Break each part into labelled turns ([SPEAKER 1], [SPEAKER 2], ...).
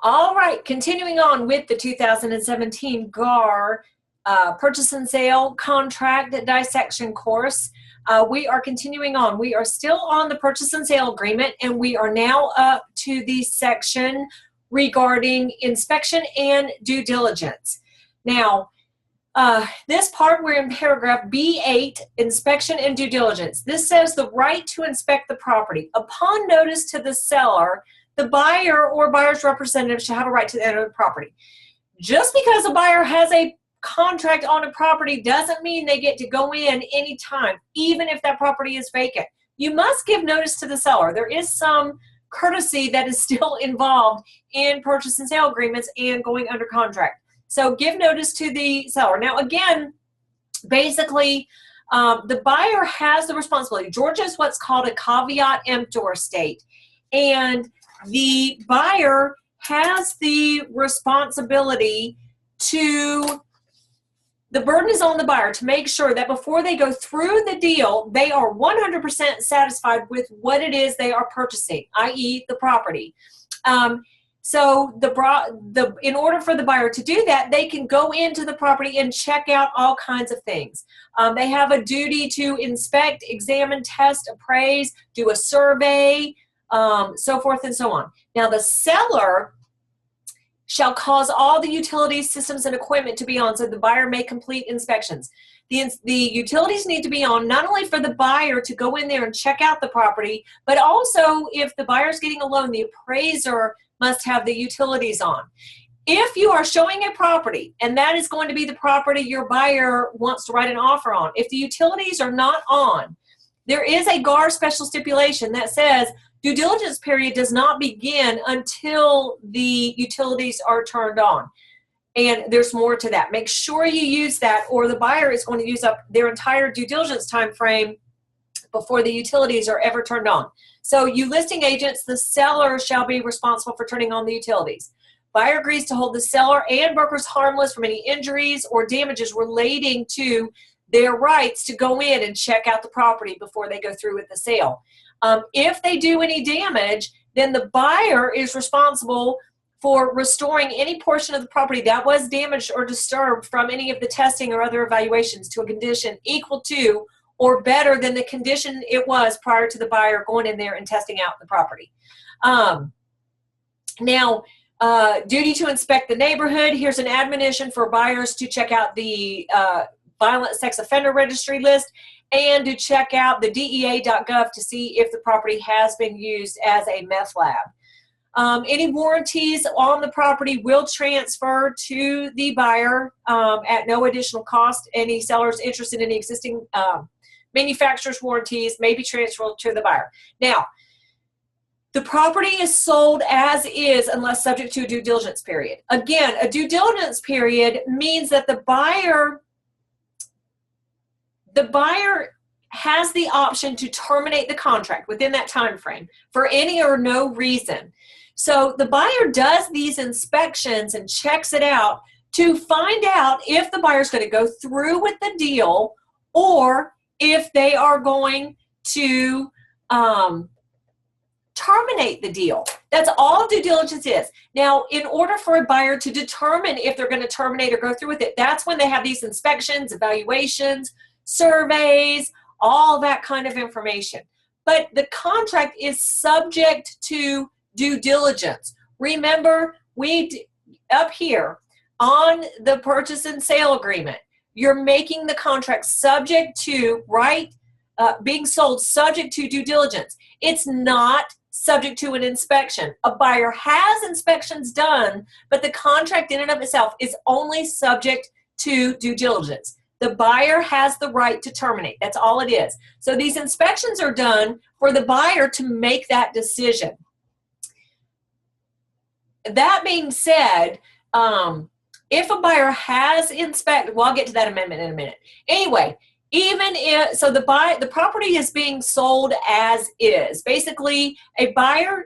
[SPEAKER 1] All right, continuing on with the 2017 GAR Purchase and Sale Contract Dissection course. We are continuing on. We are still on the Purchase and Sale Agreement, and we are now up to the section regarding inspection and due diligence. Now, this part, we're in paragraph B8, inspection and due diligence. This says the right to inspect the property. Upon notice to the seller, the buyer or buyer's representative shall have a right to enter the property. Just because a buyer has a contract on a property doesn't mean they get to go in anytime, even if that property is vacant. You must give notice to the seller. There is some courtesy that is still involved in purchase and sale agreements and going under contract. So give notice to the seller. Now again, basically, the buyer has the responsibility. Georgia is what's called a caveat emptor state. And the buyer has the responsibility to, the burden is on the buyer to make sure that before they go through the deal, they are 100% satisfied with what it is they are purchasing, i.e. the property. So in order for the buyer to do that, they can go into the property and check out all kinds of things. They have a duty to inspect, examine, test, appraise, do a survey, so forth and so on. Now the seller shall cause all the utilities, systems, and equipment to be on so the buyer may complete inspections. The utilities need to be on not only for the buyer to go in there and check out the property, but also if the buyer's getting a loan, the appraiser must have the utilities on. If you are showing a property, and that is going to be the property your buyer wants to write an offer on, if the utilities are not on, there is a GAR special stipulation that says due diligence period does not begin until the utilities are turned on. And there's more to that. Make sure you use that, or the buyer is going to use up their entire due diligence time frame before the utilities are ever turned on. So you listing agents, the seller shall be responsible for turning on the utilities. Buyer agrees to hold the seller and brokers harmless from any injuries or damages relating to their rights to go in and check out the property before they go through with the sale. If they do any damage, then the buyer is responsible for restoring any portion of the property that was damaged or disturbed from any of the testing or other evaluations to a condition equal to or better than the condition it was prior to the buyer going in there and testing out the property. Now, duty to inspect the neighborhood. Here's an admonition for buyers to check out the Violent Sex Offender Registry list and to check out the DEA.gov to see if the property has been used as a meth lab. Any warranties on the property will transfer to the buyer at no additional cost. Any sellers interested in the existing manufacturer's warranties may be transferred to the buyer. Now, the property is sold as is unless subject to a due diligence period. Again, a due diligence period means that the buyer has the option to terminate the contract within that time frame for any or no reason. So the buyer does these inspections and checks it out to find out if the buyer's going to go through with the deal or if they are going to terminate the deal. That's all due diligence is. Now, in order for a buyer to determine if they're going to terminate or go through with it, that's when they have these inspections, evaluations, surveys, all that kind of information. But the contract is subject to due diligence. Remember, up here on the purchase and sale agreement, you're making the contract subject to, being sold subject to due diligence. It's not subject to an inspection. A buyer has inspections done, but the contract in and of itself is only subject to due diligence. The buyer has the right to terminate. That's all it is. So these inspections are done for the buyer to make that decision. That being said, if a buyer has inspected, well, I'll get to that amendment in a minute. Anyway, even if, so the property is being sold as is. Basically, a buyer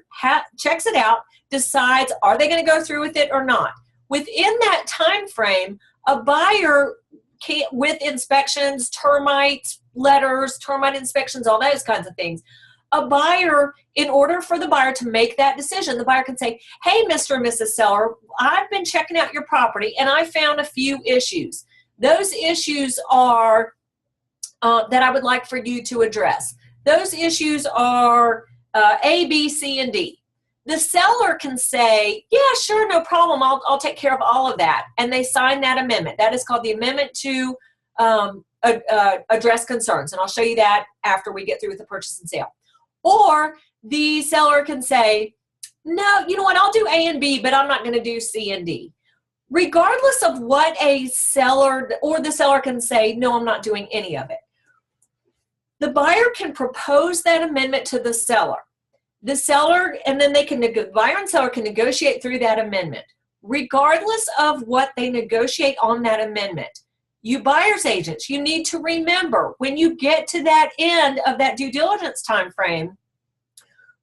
[SPEAKER 1] checks it out, decides, are they going to go through with it or not? Within that time frame, a buyer with inspections, termite letters, termite inspections, all those kinds of things, a buyer, in order for the buyer to make that decision, the buyer can say, hey, Mr. and Mrs. Seller, I've been checking out your property and I found a few issues. Those issues are that I would like for you to address. Those issues are A, B, C, and D. The seller can say, yeah, sure, no problem. I'll take care of all of that. And they sign that amendment. That is called the amendment to address concerns. And I'll show you that after we get through with the purchase and sale. Or the seller can say, no, you know what, I'll do A and B, but I'm not going to do C and D. Regardless of what a seller, or the seller can say, no, I'm not doing any of it. The buyer can propose that amendment to the seller. The seller, and then they can, buyer and seller can negotiate through that amendment. Regardless of what they negotiate on that amendment, you buyer's agents, you need to remember when you get to that end of that due diligence time frame,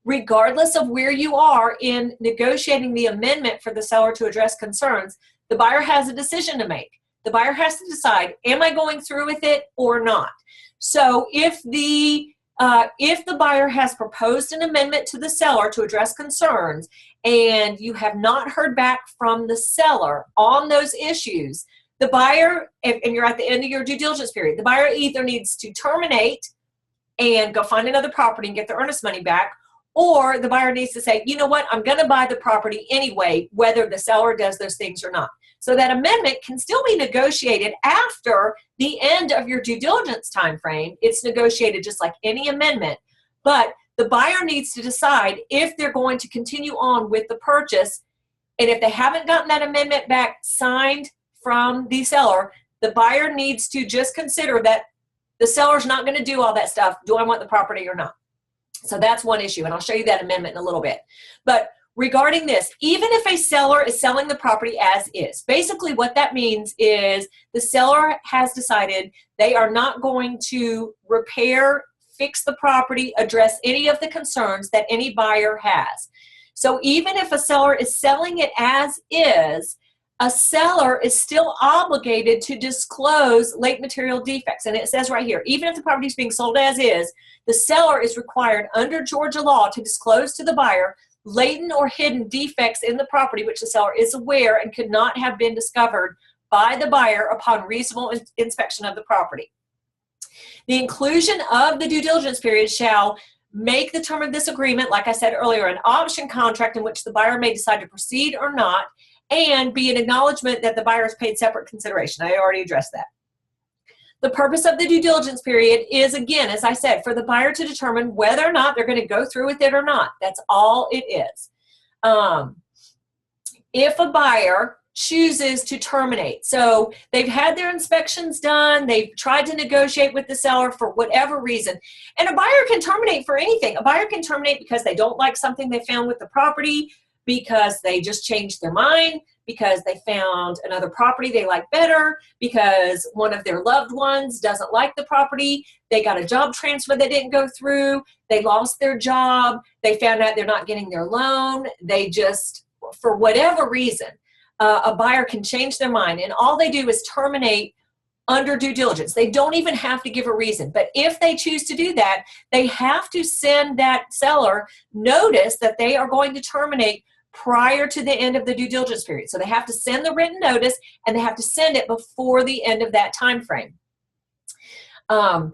[SPEAKER 1] regardless of where you are in negotiating the amendment for the seller to address concerns, the buyer has a decision to make. The buyer has to decide, am I going through with it or not? So if the buyer has proposed an amendment to the seller to address concerns and you have not heard back from the seller on those issues, the buyer, and you're at the end of your due diligence period, the buyer either needs to terminate and go find another property and get the earnest money back, or the buyer needs to say, you know what, I'm going to buy the property anyway, whether the seller does those things or not. So that amendment can still be negotiated after the end of your due diligence time frame. It's negotiated just like any amendment, but the buyer needs to decide if they're going to continue on with the purchase. And if they haven't gotten that amendment back signed from the seller, the buyer needs to just consider that the seller's not going to do all that stuff. Do I want the property or not? So that's one issue, and I'll show you that amendment in a little bit. But regarding this, even if a seller is selling the property as is, basically what that means is the seller has decided they are not going to repair, fix the property, address any of the concerns that any buyer has. So even if a seller is selling it as is, a seller is still obligated to disclose late material defects. And it says right here, even if the property is being sold as is, the seller is required under Georgia law to disclose to the buyer latent or hidden defects in the property which the seller is aware and could not have been discovered by the buyer upon reasonable inspection of the property. The inclusion of the due diligence period shall make the term of this agreement, like I said earlier, an option contract in which the buyer may decide to proceed or not, and be an acknowledgement that the buyer has paid separate consideration. I already addressed that. The purpose of the due diligence period is, again, as I said, for the buyer to determine whether or not they're going to go through with it or not. That's all it is. If a buyer chooses to terminate, so they've had their inspections done, they've tried to negotiate with the seller for whatever reason, and a buyer can terminate for anything. A buyer can terminate because they don't like something they found with the property, because they just changed their mind, because they found another property they like better, because one of their loved ones doesn't like the property, they got a job transfer that didn't go through, they lost their job, they found out they're not getting their loan, they just, for whatever reason, a buyer can change their mind, and all they do is terminate under due diligence. They don't even have to give a reason. But if they choose to do that, they have to send that seller notice that they are going to terminate prior to the end of the due diligence period. So they have to send the written notice, and they have to send it before the end of that time frame. And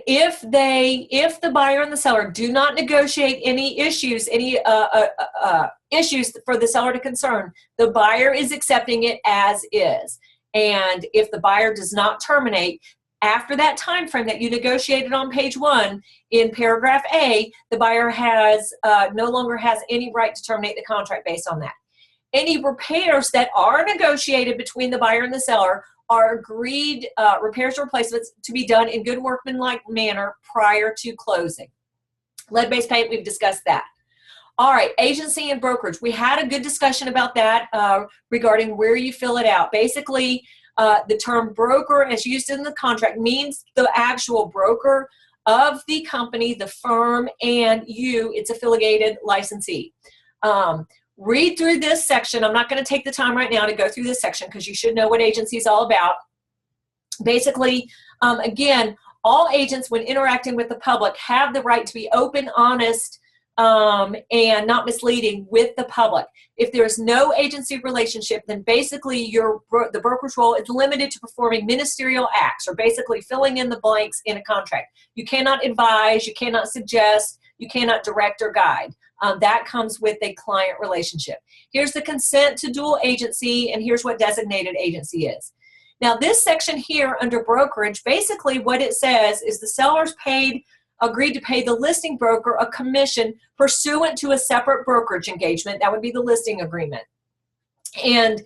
[SPEAKER 1] if the buyer and the seller do not negotiate any issues, issues for the seller to concern, the buyer is accepting it as is. And if the buyer does not terminate after that time frame that you negotiated on page 1 in paragraph A, the buyer has no longer has any right to terminate the contract based on that. Any repairs that are negotiated between the buyer and the seller are agreed repairs or replacements to be done in good workmanlike manner prior to closing. Lead-based paint, we've discussed that. All right, agency and brokerage. We had a good discussion about that regarding where you fill it out. Basically, the term broker as used in the contract means the actual broker of the company, the firm, and you, its affiliated licensee. Read through this section. I'm not going to take the time right now to go through this section because you should know what agency is all about. Basically, again, All agents, when interacting with the public, have the right to be open, honest, and not misleading with the public. If there's no agency relationship, then basically the broker's role is limited to performing ministerial acts, or basically filling in the blanks in a contract. You cannot advise, you cannot suggest, you cannot direct or guide. That comes with a client relationship. Here's the consent to dual agency, and here's what designated agency is. Now, this section here under brokerage, basically what it says is the sellers agreed to pay the listing broker a commission pursuant to a separate brokerage engagement. That would be the listing agreement. And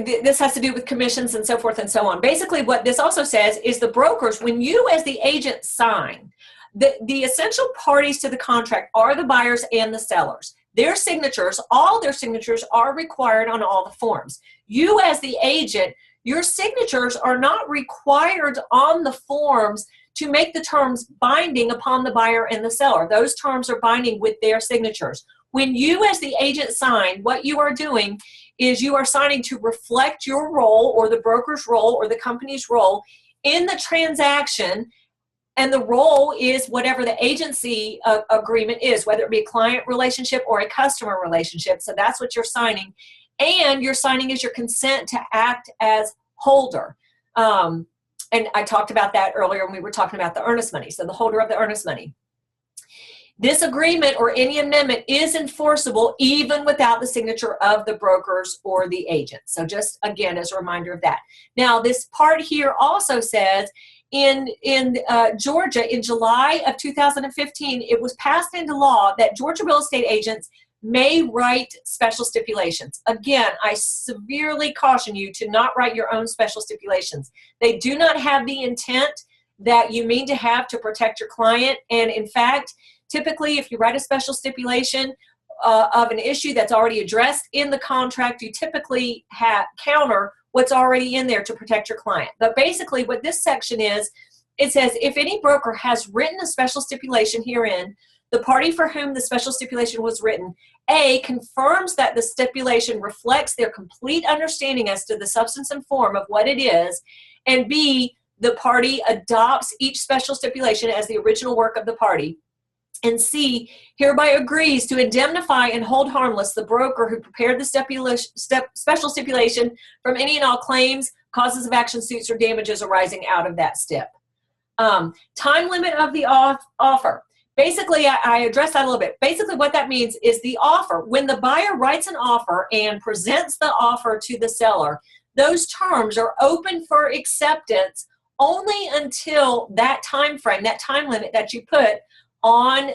[SPEAKER 1] this has to do with commissions and so forth and so on. Basically, what this also says is the brokers, when you as the agent sign, the essential parties to the contract are the buyers and the sellers. Their signatures, all their signatures are required on all the forms. You as the agent, your signatures are not required on the forms to make the terms binding upon the buyer and the seller. Those terms are binding with their signatures. When you as the agent sign, what you are doing is you are signing to reflect your role, or the broker's role, or the company's role in the transaction. And the role is whatever the agency agreement is, whether it be a client relationship or a customer relationship. So that's what you're signing. And you're signing is your consent to act as holder. And I talked about that earlier when we were talking about the earnest money. So the holder of the earnest money. This agreement or any amendment is enforceable even without the signature of the brokers or the agent. So just again, as a reminder of that. Now, this part here also says in Georgia, in July of 2015, it was passed into law that Georgia real estate agents may write special stipulations. Again, I severely caution you to not write your own special stipulations. They do not have the intent that you mean to have to protect your client. And in fact, typically, if you write a special stipulation of an issue that's already addressed in the contract, you typically counter what's already in there to protect your client. But basically, what this section is, it says, if any broker has written a special stipulation herein, the party for whom the special stipulation was written, A, confirms that the stipulation reflects their complete understanding as to the substance and form of what it is, and B, the party adopts each special stipulation as the original work of the party, and C, hereby agrees to indemnify and hold harmless the broker who prepared the special stipulation from any and all claims, causes of action, suits, or damages arising out of that stip. Time limit of the offer. Basically, I addressed that a little bit. Basically, what that means is the offer. When the buyer writes an offer and presents the offer to the seller, those terms are open for acceptance only until that time frame, that time limit that you put on,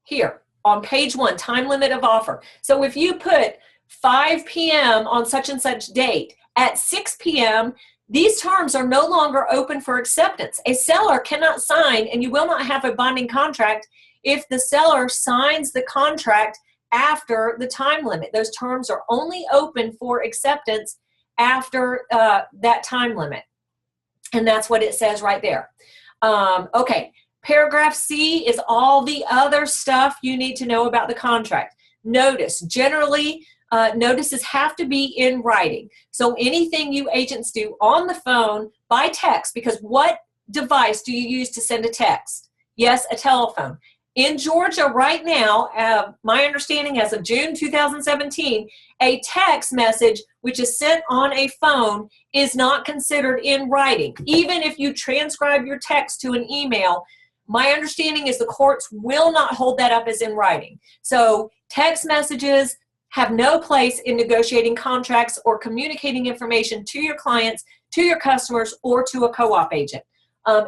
[SPEAKER 1] here on page 1, time limit of offer. So if you put 5 p.m. on such and such date, at 6 p.m., these terms are no longer open for acceptance. A seller cannot sign, and you will not have a binding contract if the seller signs the contract after the time limit. Those terms are only open for acceptance after that time limit. And that's what it says right there. Okay, paragraph C is all the other stuff you need to know about the contract. Notice, generally, notices have to be in writing. So anything you agents do on the phone, by text, because what device do you use to send a text? Yes, a telephone. In Georgia right now, my understanding as of June 2017, a text message which is sent on a phone is not considered in writing. Even if you transcribe your text to an email, my understanding is the courts will not hold that up as in writing. So text messages have no place in negotiating contracts or communicating information to your clients, to your customers, or to a co-op agent.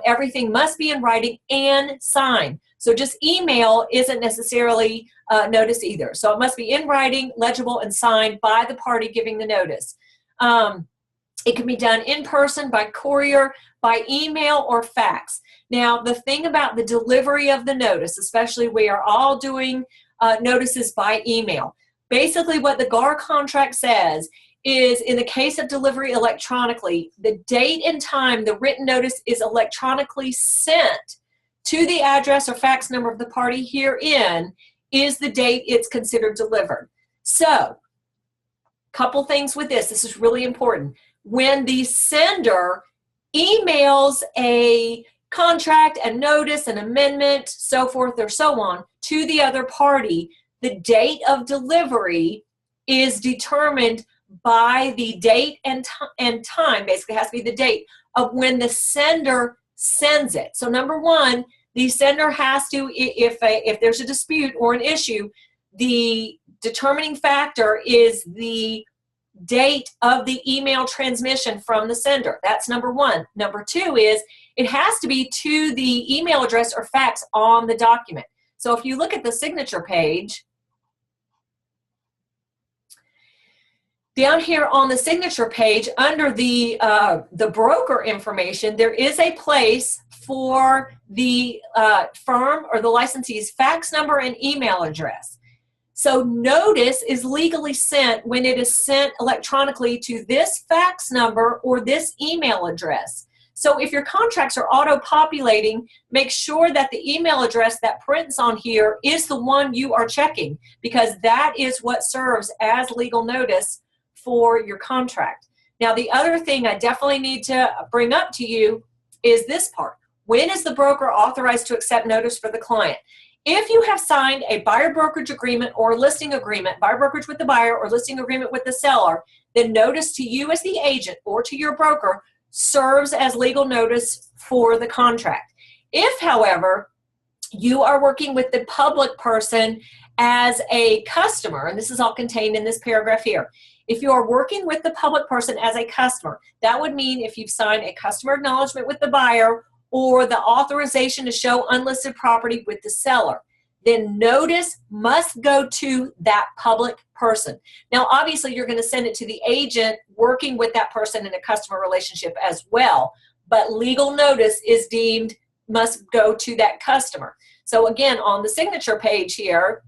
[SPEAKER 1] Everything must be in writing and signed. So just email isn't necessarily notice either. So it must be in writing, legible, and signed by the party giving the notice. It can be done in person, by courier, by email, or fax. Now, the thing about the delivery of the notice, especially we are all doing notices by email. Basically, what the GAR contract says is in the case of delivery electronically, the date and time the written notice is electronically sent to the address or fax number of the party herein is the date it's considered delivered. So, couple things with this. This is really important. When the sender emails a contract, a notice, an amendment, so forth or so on, to the other party, the date of delivery is determined by the date and time, basically has to be the date of when the sender sends it. So number one, the sender has to, if there's a dispute or an issue, the determining factor is the date of the email transmission from the sender. That's number one. Number two is it has to be to the email address or fax on the document. So if you look at the signature page, down here on the signature page, under the broker information, there is a place for the firm or the licensee's fax number and email address. So notice is legally sent when it is sent electronically to this fax number or this email address. So if your contracts are auto-populating, make sure that the email address that prints on here is the one you are checking, because that is what serves as legal notice for your contract. Now, the other thing I definitely need to bring up to you is this part. When is the broker authorized to accept notice for the client? If you have signed a buyer brokerage agreement or listing agreement, buyer brokerage with the buyer or listing agreement with the seller, then notice to you as the agent or to your broker serves as legal notice for the contract. If, however, you are working with the public person as a customer, and this is all contained in this paragraph here, if you are working with the public person as a customer, that would mean if you've signed a customer acknowledgement with the buyer or the authorization to show unlisted property with the seller, then notice must go to that public person. Now, obviously, you're going to send it to the agent working with that person in a customer relationship as well, but legal notice is deemed must go to that customer. So again, on the signature page here,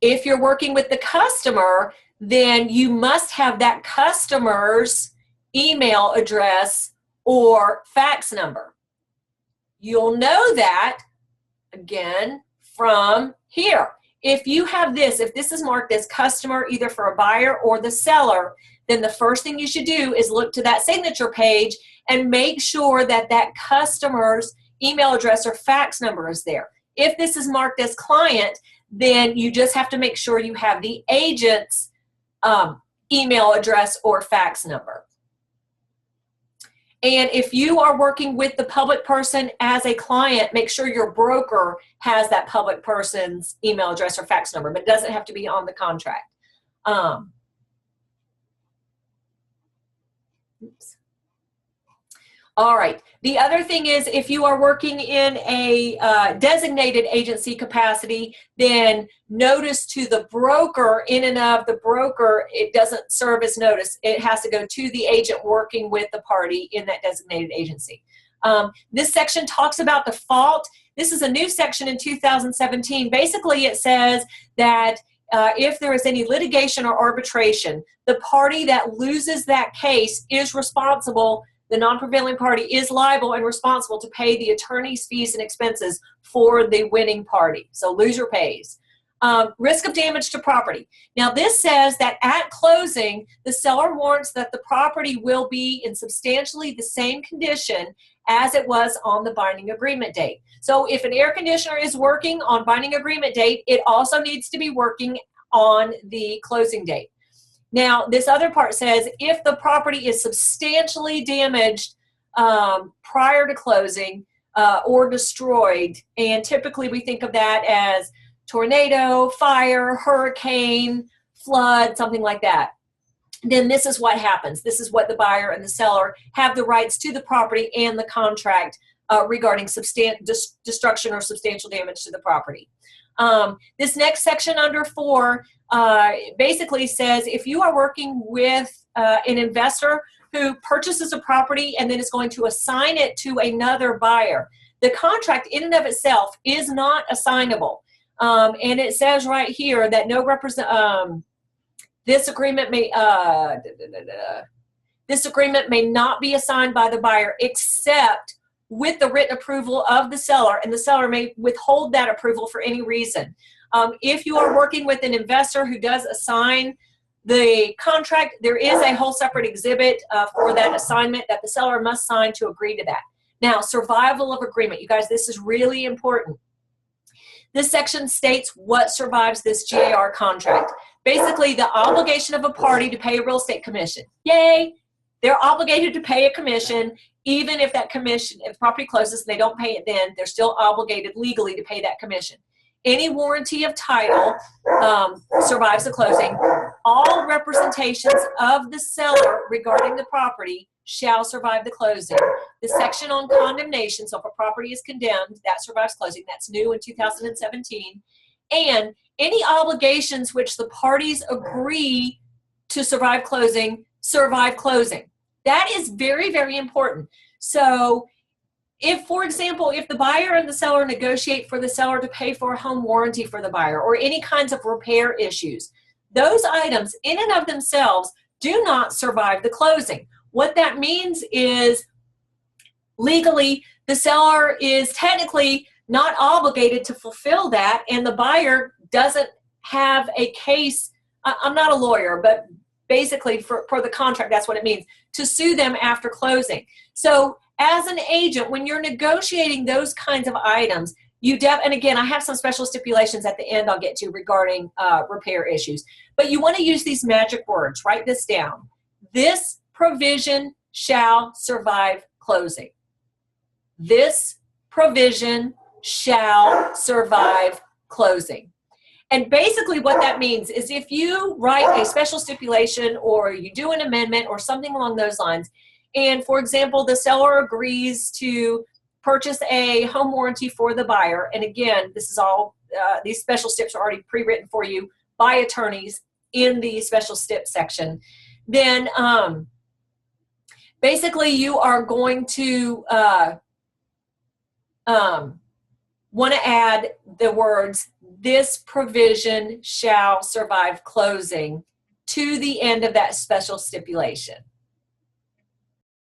[SPEAKER 1] if you're working with the customer, then you must have that customer's email address or fax number. You'll know that, again, from here. If you have this, if this is marked as customer either for a buyer or the seller, then the first thing you should do is look to that signature page and make sure that that customer's email address or fax number is there. If this is marked as client, then you just have to make sure you have the agent's email address or fax number. And if you are working with the public person as a client, make sure your broker has that public person's email address or fax number, but it doesn't have to be on the contract. Oops. All right. The other thing is if you are working in a designated agency capacity, then notice to the broker, in and of the broker, it doesn't serve as notice. It has to go to the agent working with the party in that designated agency. This section talks about default. This is a new section in 2017. Basically, it says that if there is any litigation or arbitration, the party that loses that case is responsible. The non-prevailing party is liable and responsible to pay the attorney's fees and expenses for the winning party. So loser pays. Risk of damage to property. Now this says that at closing, the seller warrants that the property will be in substantially the same condition as it was on the binding agreement date. So if an air conditioner is working on binding agreement date, it also needs to be working on the closing date. Now, this other part says if the property is substantially damaged prior to closing or destroyed, and typically we think of that as tornado, fire, hurricane, flood, something like that, then this is what happens. This is what the buyer and the seller have the rights to the property and the contract regarding destruction or substantial damage to the property. This next section under 4 basically says if you are working with an investor who purchases a property and then is going to assign it to another buyer, the contract in and of itself is not assignable. And it says right here that no this agreement may not be assigned by the buyer except with the written approval of the seller, and the seller may withhold that approval for any reason. If you are working with an investor who does assign the contract, there is a whole separate exhibit for that assignment that the seller must sign to agree to that. Now, survival of agreement. You guys, this is really important. This section states what survives this GAR contract. Basically, the obligation of a party to pay a real estate commission. Yay! They're obligated to pay a commission, even if that commission, if the property closes and they don't pay it then, they're still obligated legally to pay that commission. Any warranty of title survives the closing. All representations of the seller regarding the property shall survive the closing. The section on condemnation, so if a property is condemned, that survives closing. That's new in 2017. And any obligations which the parties agree to survive closing, survive closing. That is very, very important. So if, for example, if the buyer and the seller negotiate for the seller to pay for a home warranty for the buyer or any kinds of repair issues, those items in and of themselves do not survive the closing. What that means is legally the seller is technically not obligated to fulfill that, and the buyer doesn't have a case. I'm not a lawyer, but basically for the contract, that's what it means, to sue them after closing. So as an agent, when you're negotiating those kinds of items, and again, I have some special stipulations at the end I'll get to regarding repair issues, but you want to use these magic words. Write this down. This provision shall survive closing. This provision shall survive closing. And basically what that means is if you write a special stipulation or you do an amendment or something along those lines, and for example, the seller agrees to purchase a home warranty for the buyer, and again, this is all, these special steps are already pre-written for you by attorneys in the special stip section, then basically you are going to want to add the words, this provision shall survive closing, to the end of that special stipulation.